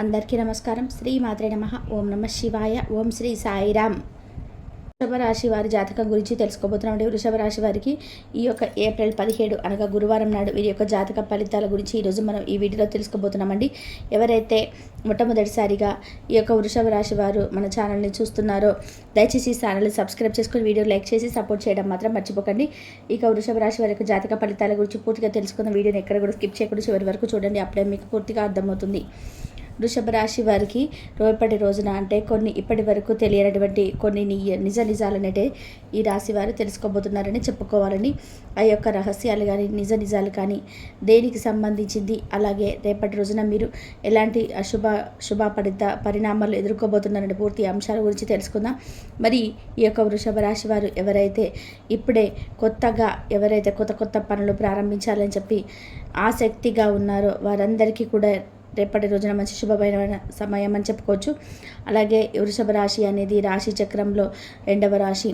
అందరికీ నమస్కారం. శ్రీ మాత్రే నమః. ఓం నమ శివాయ. ఓం శ్రీ సాయిరామ్. వృషభ రాశి వారి జాతకం గురించి తెలుసుకోబోతున్నామండి. వృషభ రాశి వారికి ఈ యొక్క ఏప్రిల్ 17 అనగా గురువారం నాడు వీరి యొక్క జాతక ఫలితాల గురించి ఈరోజు మనం ఈ వీడియోలో తెలుసుకోబోతున్నామండి. ఎవరైతే మొట్టమొదటిసారిగా ఈ యొక్క వృషభ రాశి వారు మన ఛానల్ని చూస్తున్నారో దయచేసి ఈ ఛానల్ని సబ్స్క్రైబ్ చేసుకుని వీడియో లైక్ చేసి సపోర్ట్ చేయడం మాత్రం మర్చిపోకండి. ఇక వృషభ రాశి వారి యొక్క జాతక ఫలితాల గురించి పూర్తిగా తెలుసుకున్న వీడియోని ఎక్కడ కూడా స్కిప్ చేయకుండా చివరి వరకు చూడండి. అప్పుడే మీకు పూర్తిగా అర్థమవుతుంది. వృషభ రాశి వారికి రేపటి రోజున అంటే కొన్ని ఇప్పటి వరకు తెలియనటువంటి కొన్ని నిజాలనేటే ఈ రాశి వారు తెలుసుకోబోతున్నారని చెప్పుకోవాలని. ఆ యొక్క రహస్యాలు కానీ నిజాలు కానీ దేనికి సంబంధించింది, అలాగే రేపటి రోజున మీరు ఎలాంటి శుభ పరిణామాలు ఎదుర్కోబోతున్నారనే పూర్తి అంశాల గురించి తెలుసుకుందాం. మరి ఈ యొక్క వృషభ రాశి వారు ఎవరైతే ఇప్పుడే కొత్త పనులు ప్రారంభించాలని చెప్పి ఆసక్తిగా ఉన్నారో వారందరికీ కూడా రేపటి రోజున మంచి శుభమైన సమయం అని చెప్పుకోవచ్చు. అలాగే వృషభ రాశి అనేది రాశి చక్రంలో 2వ రాశి.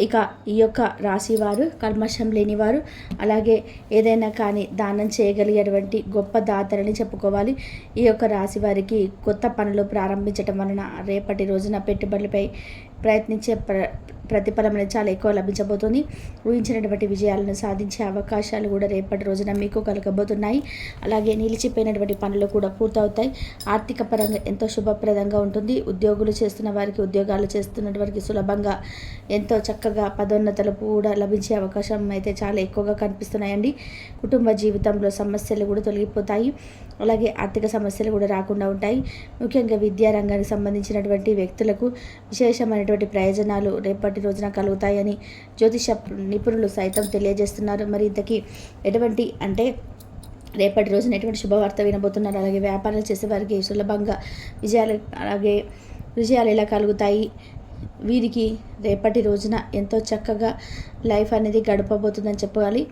ఇక ఈ యొక్క రాశి వారు కల్మషం లేనివారు, అలాగే ఏదైనా కానీ దానం చేయగలిగేటువంటి గొప్ప దాతలని చెప్పుకోవాలి. ఈ యొక్క రాశి వారికి కొత్త పనులు ప్రారంభించడం వలన రేపటి రోజున పెట్టుబడులపై ప్రయత్నించే ప్రతిఫలం అనేది చాలా ఎక్కువ లభించబోతుంది. ఊహించినటువంటి విజయాలను సాధించే అవకాశాలు కూడా రేపటి రోజున మీకు కలగబోతున్నాయి. అలాగే నిలిచిపోయినటువంటి పనులు కూడా పూర్తవుతాయి. ఆర్థిక పరంగా ఎంతో శుభప్రదంగా ఉంటుంది. ఉద్యోగులు చేస్తున్న వారికి, ఉద్యోగాలు చేస్తున్న వారికి సులభంగా ఎంతో చక్కగా పదోన్నతులు కూడా లభించే అవకాశం అయితే చాలా ఎక్కువగా కనిపిస్తున్నాయండి. కుటుంబ జీవితంలో సమస్యలు కూడా తొలగిపోతాయి. అలాగే ఆర్థిక సమస్యలు కూడా రాకుండా ఉంటాయి. ముఖ్యంగా విద్యా రంగానికి సంబంధించినటువంటి వ్యక్తులకు విశేషమైనటువంటి ప్రయోజనాలు రేపటి రోజున కలుగుతాయని జ్యోతిష నిపుణులు సైతం తెలియజేస్తున్నారు. మరి ఇంతకీ ఎటువంటి అంటే రేపటి రోజున ఎటువంటి శుభవార్త వినబోతున్నారు, అలాగే వ్యాపారాలు చేసేవారికి సులభంగా విజయాలు ఎలా కలుగుతాయి, వీరికి రేపటి రోజున ఎంతో చక్కగా లైఫ్ అనేది గడపబోతుందని చెప్పాలి.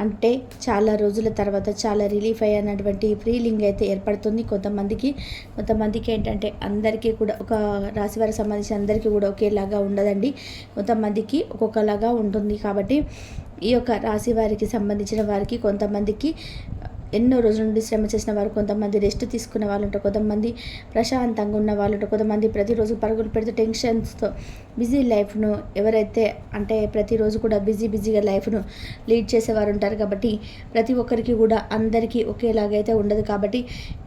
అంటే చాలా రోజుల తర్వాత చాలా రిలీఫ్ అయ్యేటువంటి ఫీలింగ్ అయితే ఏర్పడుతుంది కొంతమందికి ఏంటంటే అందరికీ కూడా ఒక రాశి వారికి సంబంధించి అందరికీ కూడా ఒకేలాగా ఉండదండి. కొంతమందికి ఒక్కొక్కలాగా ఉంటుంది. కాబట్టి ఈ యొక్క రాశి వారికి సంబంధించిన వారికి కొంతమందికి ఎన్నో రోజుల నుండి శ్రమ చేసిన వారు, కొంతమంది రెస్ట్ తీసుకున్న వాళ్ళు ఉంటారు, కొంతమంది ప్రశాంతంగా ఉన్న వాళ్ళు ఉంటారు, కొంతమంది ప్రతిరోజు పరుగులు పెడుతూ టెన్షన్స్తో బిజీ లైఫ్ను ఎవరైతే అంటే ప్రతిరోజు కూడా బిజీగా లైఫ్ను లీడ్ చేసేవారు ఉంటారు. కాబట్టి ప్రతి ఒక్కరికి కూడా అందరికీ ఒకేలాగైతే ఉండదు. కాబట్టి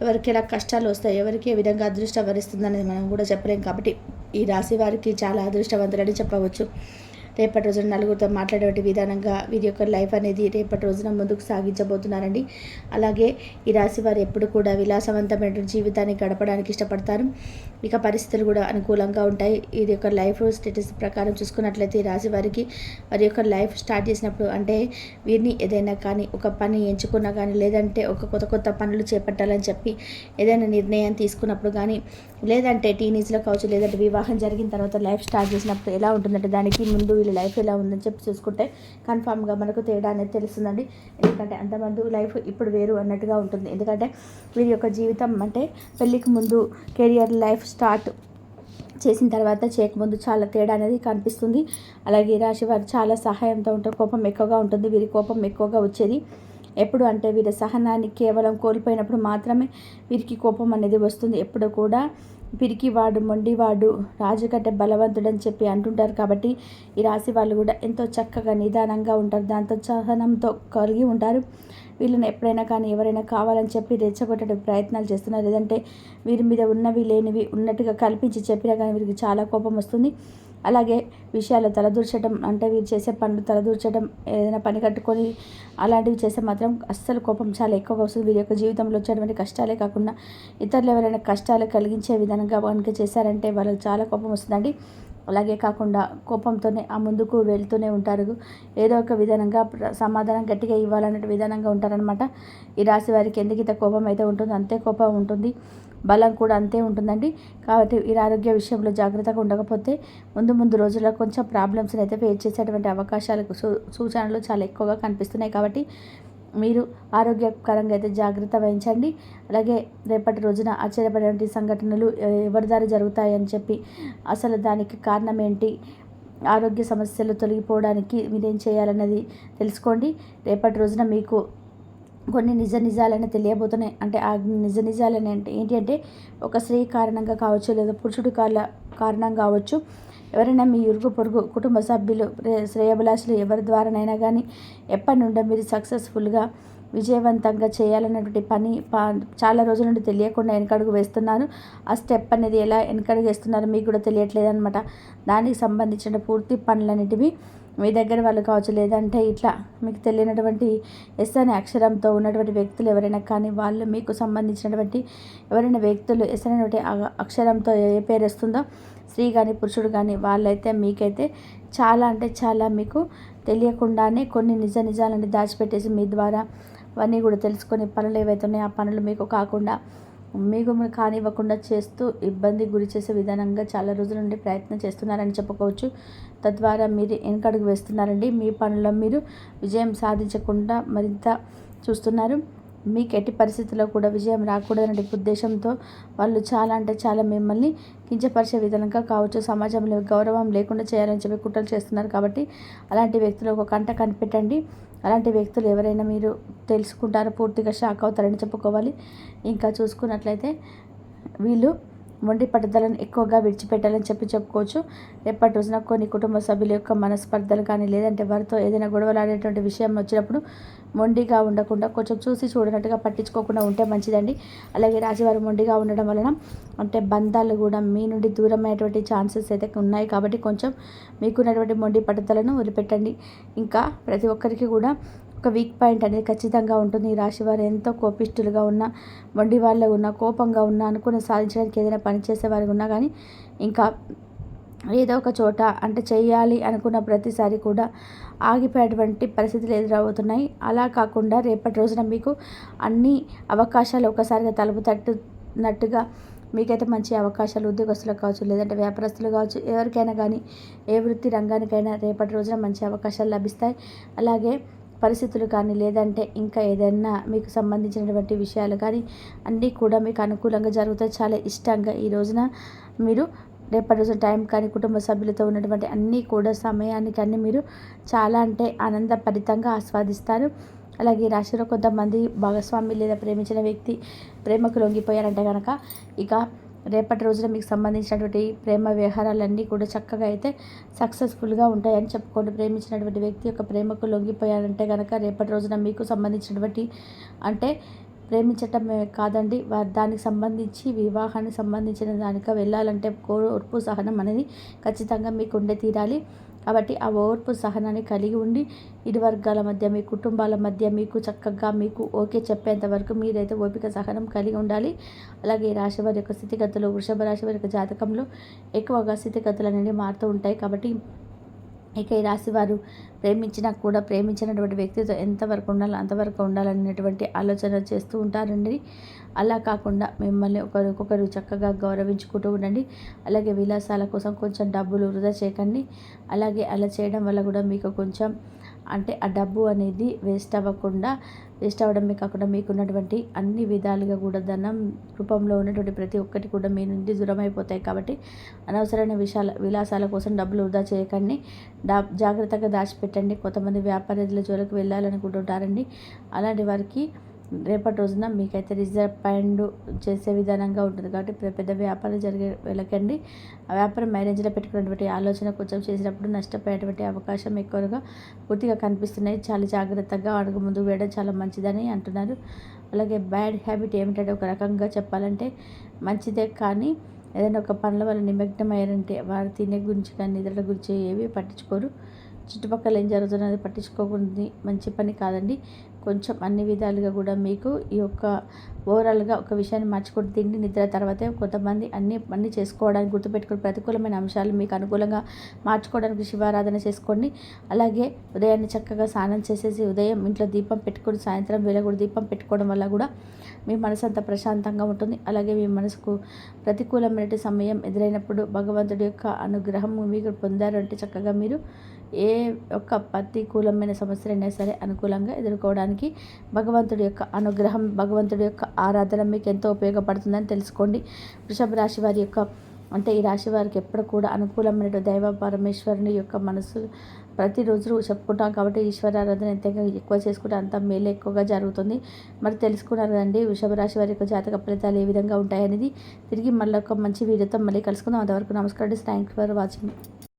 ఎవరికి ఎలా కష్టాలు వస్తాయి, ఎవరికి ఏ విధంగా అదృష్టం వరిస్తుంది అనేది మనం కూడా చెప్పలేం. కాబట్టి ఈ రాశి వారికి చాలా అదృష్టవంతులని చెప్పవచ్చు. రేపటి రోజున నలుగురితో మాట్లాడే విధానంగా వీరి యొక్క లైఫ్ అనేది రేపటి రోజున ముందుకు సాగించబోతున్నారండి. అలాగే ఈ రాశి వారు ఎప్పుడు కూడా విలాసవంతమైన జీవితాన్ని గడపడానికి ఇష్టపడతారు. ఇక పరిస్థితులు కూడా అనుకూలంగా ఉంటాయి. ఇది యొక్క లైఫ్ స్టేటస్ ప్రకారం చూసుకున్నట్లయితే ఈ రాశి వారికి వారి యొక్క లైఫ్ స్టార్ట్ చేసినప్పుడు అంటే వీరిని ఏదైనా కానీ ఒక పని ఎంచుకున్నా కానీ, లేదంటే ఒక కొత్త పనులు చేపట్టాలని చెప్పి ఏదైనా నిర్ణయం తీసుకున్నప్పుడు కానీ, లేదంటే టీనేజ్లో కావచ్చు, లేదంటే వివాహం జరిగిన తర్వాత లైఫ్ స్టార్ట్ చేసినప్పుడు ఎలా ఉంటుందంటే దానికి ముందు వీళ్ళ లైఫ్ ఎలా ఉందని చెప్పి చూసుకుంటే కన్ఫామ్గా మనకు తేడా అనేది తెలుస్తుందండి. ఎందుకంటే అంతమంది లైఫ్ ఇప్పుడు వేరు అన్నట్టుగా ఉంటుంది. ఎందుకంటే వీరి యొక్క జీవితం అంటే పెళ్ళికి ముందు కెరియర్ లైఫ్ స్టార్ట్ చేసిన తర్వాత చేయకముందు చాలా తేడా అనేది కనిపిస్తుంది. అలాగే ఈ రాశి వారు చాలా సహాయంతో ఉంటారు. కోపం ఎక్కువగా ఉంటుంది. వీరి కోపం ఎక్కువగా వచ్చేది ఎప్పుడు అంటే వీరి సహనాన్ని కేవలం కోల్పోయినప్పుడు మాత్రమే వీరికి కోపం అనేది వస్తుంది. ఎప్పుడు కూడా పిరికివాడు మొండివాడు రాజు కంటే బలవంతుడని చెప్పి అంటుంటారు. కాబట్టి ఈ రాశి వాళ్ళు కూడా ఎంతో చక్కగా నిదానంగా ఉంటారు. దాంతో సహనంతో కలిగి ఉంటారు. వీళ్ళని ఎప్పుడైనా కానీ ఎవరైనా కావాలని చెప్పి రెచ్చగొట్టే ప్రయత్నాలు చేస్తున్నారు, లేదంటే వీరి మీద ఉన్నవి లేనివి ఉన్నట్టుగా కల్పించి చెప్పినా కానీ వీరికి చాలా కోపం వస్తుంది. అలాగే విషయాలు తలదూర్చడం అంటే వీరు చేసే పనులు తలదూర్చడం, ఏదైనా పని కట్టుకొని అలాంటివి చేస్తే మాత్రం అస్సలు కోపం చాలా ఎక్కువగా వస్తుంది. వీరి యొక్క జీవితంలో వచ్చేటువంటి కష్టాలే కాకుండా ఇతరులు ఎవరైనా కష్టాలు కలిగించే విధంగా కనుక చేశారంటే వాళ్ళకి చాలా కోపం వస్తుందండి. అలాగే కాకుండా కోపంతోనే ఆ ముందుకు వెళ్తూనే ఉంటారు. ఏదో ఒక విధానంగా సమాధానం గట్టిగా ఇవ్వాలనే విధానంగా ఉంటారనమాట. ఈ రాశి వారికి ఎందుకు ఇంత కోపం అయితే ఉంటుందో అంతే కోపం ఉంటుంది, బలం కూడా అంతే ఉంటుందండి. కాబట్టి ఈ ఆరోగ్య విషయంలో జాగ్రత్తగా ఉండకపోతే ముందు రోజుల్లో కొంచెం ప్రాబ్లమ్స్ని అయితే ఫేస్ చేసేటువంటి అవకాశాలకు సూచనలు చాలా ఎక్కువగా కనిపిస్తున్నాయి. కాబట్టి మీరు ఆరోగ్యకరంగా అయితే జాగ్రత్త వహించండి. అలాగే రేపటి రోజున ఆశ్చర్యపడేటువంటి సంఘటనలు ఎవరి దారి జరుగుతాయని చెప్పి అసలు దానికి కారణం ఏంటి, ఆరోగ్య సమస్యలు తొలగిపోవడానికి మీరేం చేయాలన్నది తెలుసుకోండి. రేపటి రోజున మీకు కొన్ని నిజాలని తెలియబోతున్నాయి. అంటే ఆ నిజాలని అంటే ఏంటి అంటే ఒక స్త్రీ కారణంగా కావచ్చు, లేదా పురుషుడి కారణం కావచ్చు, ఎవరైనా మీ ఇరుగు పొరుగు కుటుంబ సభ్యులు శ్రేయోభిలాషులు ఎవరి ద్వారానైనా కానీ ఎప్పటి నుండో మీరు సక్సెస్ఫుల్గా విజయవంతంగా చేయాలన్నటువంటి పని చాలా రోజుల నుండి తెలియకుండా వెనకడుగు వేస్తున్నారు. ఆ స్టెప్ అనేది ఎలా వెనకడుగు వేస్తున్నారో మీకు కూడా తెలియట్లేదు అనమాట. దానికి సంబంధించిన పూర్తి పనులన్నిటివి మీ దగ్గర వాళ్ళు కావచ్చు, లేదంటే ఇట్లా మీకు తెలియనటువంటి ఎస్ అనే అక్షరంతో ఉన్నటువంటి వ్యక్తులు ఎవరైనా కానీ వాళ్ళు మీకు సంబంధించినటువంటి ఎవరైనా వ్యక్తులు ఎస్ అనేటువంటి అక్షరంతో ఏ పేరు వస్తుందో స్త్రీ కానీ పురుషుడు కానీ వాళ్ళైతే మీకైతే చాలా అంటే చాలా మీకు తెలియకుండానే కొన్ని నిజాలని దాచిపెట్టేసి మీ ద్వారా అవన్నీ కూడా తెలుసుకొని పనులు ఏవైతే ఉన్నాయో ఆ పనులు మీకు కాకుండా మీకు కానివ్వకుండా చేస్తూ ఇబ్బంది గురి చేసే విధానంగా చాలా రోజుల నుండి ప్రయత్నం చేస్తున్నారని చెప్పుకోవచ్చు. తద్వారా మీరు వెనకడుగు వేస్తున్నారండి. మీ పనుల్లో మీరు విజయం సాధించకుండా మరింత చూస్తున్నారు. మీకు ఎట్టి పరిస్థితుల్లో కూడా విజయం రాకూడదనే ఉద్దేశంతో వాళ్ళు చాలా అంటే చాలా మిమ్మల్ని కించపరిచే విధంగా కావచ్చు, సమాజంలో గౌరవం లేకుండా చేయాలని చెప్పి కుట్రలు చేస్తున్నారు. కాబట్టి అలాంటి వ్యక్తులు ఒక కంట కనిపెట్టండి. అలాంటి వ్యక్తులు ఎవరైనా మీరు తెలుసుకుంటారో పూర్తిగా షాక్ అవుతారని చెప్పుకోవాలి. ఇంకా చూసుకున్నట్లయితే వీళ్ళు మొండి పట్టుదలను ఎక్కువగా విడిచిపెట్టాలని చెప్పుకోవచ్చు. రేపటి రోజున కొన్ని కుటుంబ సభ్యుల యొక్క మనస్పర్ధలు కానీ, లేదంటే వారితో ఏదైనా గొడవలాడేటువంటి విషయం వచ్చినప్పుడు మొండిగా ఉండకుండా కొంచెం చూసి చూడనట్టుగా పట్టించుకోకుండా ఉంటే మంచిదండి. అలాగే రాశివారు మొండిగా ఉండడం వలన అంటే బంధాలు కూడా మీ నుండి దూరమైనటువంటి ఛాన్సెస్ అయితే ఉన్నాయి. కాబట్టి కొంచెం మీకున్నటువంటి మొండి పట్టుదలను వదిలిపెట్టండి. ఇంకా ప్రతి ఒక్కరికి కూడా ఒక వీక్ పాయింట్ అనేది ఖచ్చితంగా ఉంటుంది. ఈ రాశి వారు ఎంతో కోపిష్ఠులుగా ఉన్న, మొండి వాళ్ళు ఉన్న, కోపంగా ఉన్న, అనుకుని సాధించడానికి ఏదైనా పని చేసేవారు ఉన్నా కానీ ఇంకా ఏదో ఒక చోట అంటే చేయాలి అనుకున్న ప్రతిసారి కూడా ఆగిపోయేటువంటి పరిస్థితులు ఎదురవుతున్నాయి. అలా కాకుండా రేపటి రోజున మీకు అన్ని అవకాశాలు ఒకసారిగా తలుపు తట్టునట్టుగా మీకైతే మంచి అవకాశాలు ఉద్యోగస్తులకు కావచ్చు, లేదంటే వ్యాపారస్తులు కావచ్చు, ఎవరికైనా కానీ ఏ వృత్తి రంగానికైనా రేపటి రోజున మంచి అవకాశాలు లభిస్తాయి. అలాగే పరిస్థితులు కానీ, లేదంటే ఇంకా ఏదైనా మీకు సంబంధించినటువంటి విషయాలు కానీ అన్నీ కూడా మీకు అనుకూలంగా జరుగుతాయి. చాలా ఇష్టంగా ఈ రోజున మీరు రేపటి రోజున టైం కానీ, కుటుంబ సభ్యులతో ఉన్నటువంటి అన్నీ కూడా సమయానికి అన్నీ మీరు చాలా అంటే ఆనందభరితంగా ఆస్వాదిస్తారు. అలాగే ఈ రాశిలో కొంతమంది భాగస్వామి లేదా ప్రేమించిన వ్యక్తి ప్రేమకు లొంగిపోయారంటే కనుక ఇక రేపటి రోజున మీకు సంబంధించినటువంటి ప్రేమ వ్యవహారాలన్నీ కూడా చక్కగా అయితే సక్సెస్ఫుల్గా ఉంటాయని చెప్పుకోండి. ప్రేమించినటువంటి వ్యక్తి యొక్క ప్రేమకు లొంగిపోయారంటే కనుక రేపటి రోజున మీకు సంబంధించినటువంటి అంటే ప్రేమించటమే కాదండి, దానికి సంబంధించి వివాహానికి సంబంధించిన దానికి వెళ్ళాలంటే ఓర్పు సహనం అనేది ఖచ్చితంగా మీకు ఉండే తీరాలి. కాబట్టి ఆ ఓర్పు సహనాన్ని కలిగి ఉండి ఇరు వర్గాల మధ్య, మీ కుటుంబాల మధ్య మీకు చక్కగా మీకు ఓకే చెప్పేంత వరకు మీరైతే ఓపిక సహనం కలిగి ఉండాలి. అలాగే రాశి వారి యొక్క స్థితిగతులు, వృషభ రాశి వారి యొక్క జాతకంలో ఎక్కువగా స్థితిగతులు అనేవి మారుతూ ఉంటాయి. కాబట్టి ఇక ఈ రాశి వారు ప్రేమించినా కూడా ప్రేమించినటువంటి వ్యక్తితో ఎంతవరకు ఉండాలో అంతవరకు ఉండాలనేటువంటి ఆలోచన చేస్తూ ఉంటారండి. అలా కాకుండా మిమ్మల్ని ఒకరికొకరు చక్కగా గౌరవించుకుంటూ ఉండండి. అలాగే విలాసాల కోసం కొంచెం డబ్బులు వృధా చేయకండి. అలాగే అలా చేయడం వల్ల కూడా మీకు కొంచెం అంటే ఆ డబ్బు అనేది వేస్ట్ అవ్వడమే కాకుండా మీకున్నటువంటి అన్ని విధాలుగా కూడా ధనం రూపంలో ఉన్నటువంటి ప్రతి ఒక్కటి కూడా మీ నుండి దూరం అయిపోతాయి. కాబట్టి అనవసరమైన విలాసాల కోసం డబ్బులు వృధా చేయకండి. జాగ్రత్తగా దాచిపెట్టండి. కొంతమంది వ్యాపారుల జోలికి వెళ్ళాలనుకుంటుంటారండి. అలాంటి వారికి రేపటి రోజున మీకైతే రిజర్వ్ చేసే విధానంగా ఉంటుంది. కాబట్టి పెద్ద వ్యాపారం వెళ్ళకండి. ఆ వ్యాపారం మేనేజ్లో పెట్టుకున్నటువంటి ఆలోచన కొంచెం చేసినప్పుడు నష్టపోయేటువంటి అవకాశం ఎక్కువగా పూర్తిగా కనిపిస్తున్నాయి. చాలా జాగ్రత్తగా అడుగు ముందుకు వేయడం చాలా మంచిదని అంటున్నారు. అలాగే బ్యాడ్ హ్యాబిట్ ఏమిటంటే ఒక రకంగా చెప్పాలంటే మంచిదే, కానీ ఏదైనా ఒక పనుల వల్ల నిమగ్నం అయ్యారంటే వారు తినే గురించి కానీ నిద్రల గురించి ఏవి పట్టించుకోరు. చుట్టుపక్కల ఏం జరుగుతున్నది పట్టించుకోకుండా మంచి పని కాదండి. కొంచెం అన్ని విధాలుగా కూడా మీకు ఈ యొక్క ఓవరాల్గా ఒక విషయాన్ని మార్చుకుంటూ తిండి నిద్ర తర్వాతే కొంతమంది అన్నీ చేసుకోవడానికి గుర్తుపెట్టుకుని ప్రతికూలమైన అంశాలు మీకు అనుకూలంగా మార్చుకోవడానికి శివారాధన చేసుకోండి. అలాగే ఉదయాన్నే చక్కగా స్నానం చేసేసి ఉదయం ఇంట్లో దీపం పెట్టుకొని సాయంత్రం వేళ కూడా దీపం పెట్టుకోవడం వల్ల కూడా మీ మనసు అంతా ప్రశాంతంగా ఉంటుంది. అలాగే మీ మనసుకు ప్రతికూలమైన సమయం ఎదురైనప్పుడు భగవంతుడి యొక్క అనుగ్రహం మీకు పొందారంటే చక్కగా మీరు ఏ ఒక్క ప్రతికూలమైన సమస్యలైనా సరే అనుకూలంగా ఎదుర్కోవడానికి భగవంతుడి యొక్క అనుగ్రహం, భగవంతుడి యొక్క ఆరాధన మీకు ఎంతో ఉపయోగపడుతుందని తెలుసుకోండి. వృషభ రాశి వారి యొక్క అంటే ఈ రాశి వారికి ఎప్పుడు కూడా అనుకూలమైన దైవ పరమేశ్వరుని యొక్క మనసు ప్రతిరోజు చెప్పుకుంటాం కాబట్టి ఈశ్వరారాధన ఎంత ఎక్కువ చేసుకుంటే అంత మేలు ఎక్కువగా జరుగుతుంది. మరి తెలుసుకున్నారు కదండి వృషభ రాశి వారి యొక్క జాతక ఫలితాలు ఏ విధంగా ఉంటాయనేది. తిరిగి మళ్ళీ ఒక మంచి వీడియోతో మళ్ళీ కలుసుకుందాం. అంతవరకు నమస్కారం. Thanks for watching.